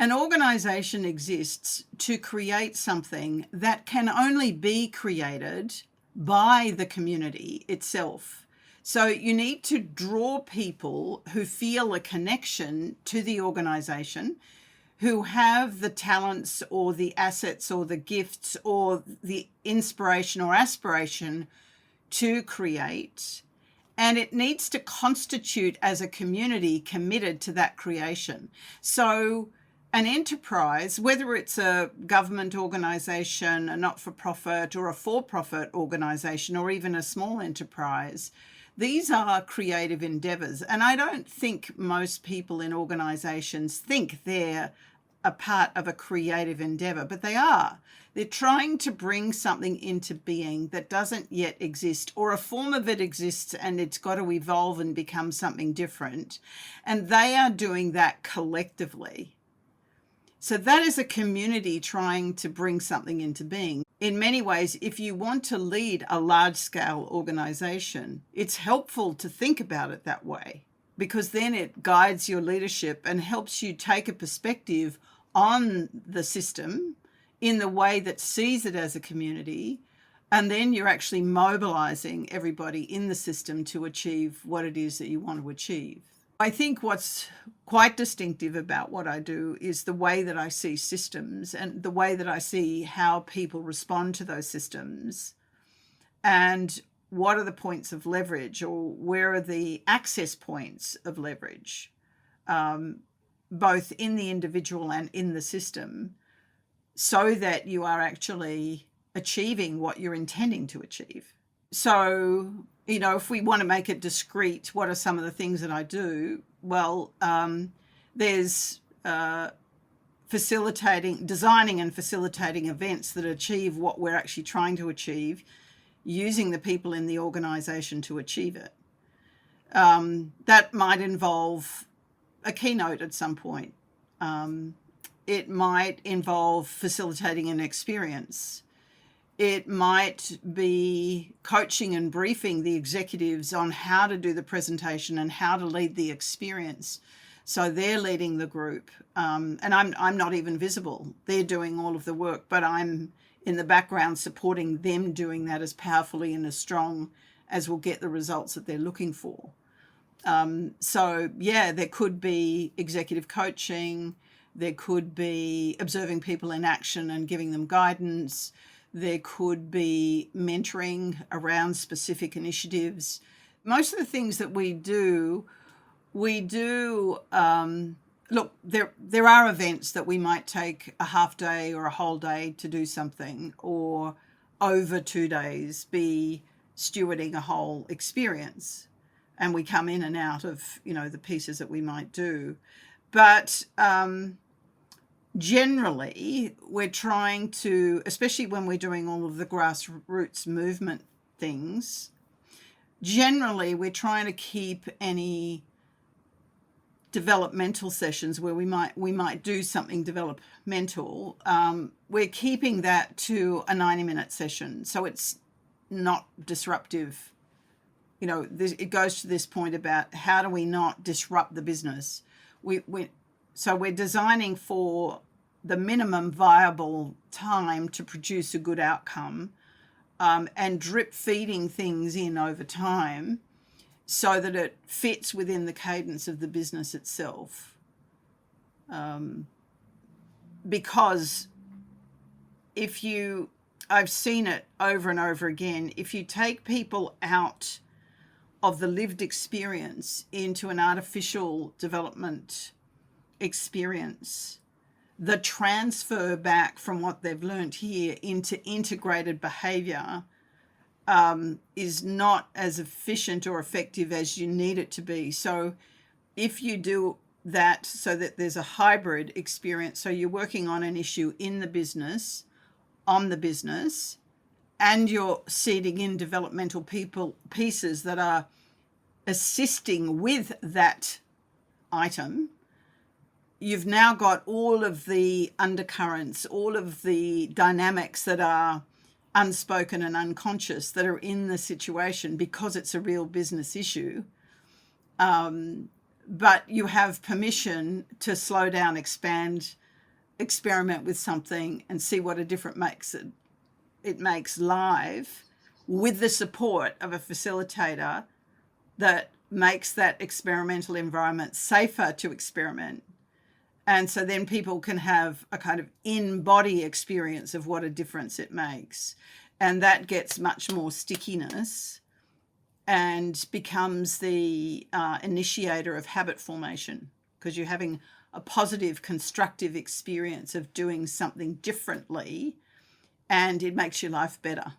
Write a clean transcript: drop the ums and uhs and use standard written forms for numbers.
An organization exists to create something that can only be created by the community itself. So you need to draw people who feel a connection to the organization, who have the talents or the assets or the gifts or the inspiration or aspiration to create. And it needs to constitute as a community committed to that creation. So an enterprise, whether it's a government organization, a not-for-profit, or a for-profit organization, or even a small enterprise, these are creative endeavors. And I don't think most people in organizations think they're a part of a creative endeavor, but they are. They're trying to bring something into being that doesn't yet exist, or a form of it exists and it's got to evolve and become something different. And they are doing that collectively. So that is a community trying to bring something into being. In many ways, if you want to lead a large-scale organization, it's helpful to think about it that way, because then it guides your leadership and helps you take a perspective on the system in the way that sees it as a community, and then you're actually mobilizing everybody in the system to achieve what it is that you want to achieve. I think what's quite distinctive about what I do is the way that I see systems and the way that I see how people respond to those systems, and what are the points of leverage, or where are the access points of leverage, both in the individual and in the system, so that you are actually achieving what you're intending to achieve. So, if we want to make it discrete, what are some of the things that I do? Well, there's designing and facilitating events that achieve what we're actually trying to achieve, using the people in the organization to achieve it. That might involve a keynote at some point. It might involve facilitating an experience. It might be coaching and briefing the executives on how to do the presentation and how to lead the experience. So they're leading the group, and I'm not even visible. They're doing all of the work, but I'm in the background supporting them doing that as powerfully and as strong as will get the results that they're looking for. So yeah, there could be executive coaching. There could be observing people in action and giving them guidance. There could be mentoring around specific initiatives. Most of the things that we do, look, there are events that we might take a half day or a whole day to do something, or over 2 days be stewarding a whole experience. And we come in and out of, the pieces that we might do. But generally, we're trying to, especially when we're doing all of the grassroots movement things, generally we're trying to keep any developmental sessions where we might do something developmental. We're keeping that to a 90-minute session, so it's not disruptive. It goes to this point about how do we not disrupt the business. So we're designing for the minimum viable time to produce a good outcome, and drip feeding things in over time so that it fits within the cadence of the business itself. Because I've seen it over and over again, if you take people out of the lived experience into an artificial development experience, the transfer back from what they've learned here into integrated behavior is not as efficient or effective as you need it to be. So if you do that so that there's a hybrid experience, so you're working on an issue in the business, on the business, and you're seeding in developmental pieces that are assisting with that item, you've now got all of the undercurrents, all of the dynamics that are unspoken and unconscious that are in the situation because it's a real business issue. But you have permission to slow down, expand, experiment with something and see what a difference it makes live, with the support of a facilitator that makes that experimental environment safer to experiment. And so then people can have a kind of in-body experience of what a difference it makes. And that gets much more stickiness and becomes the initiator of habit formation, because you're having a positive, constructive experience of doing something differently, and it makes your life better.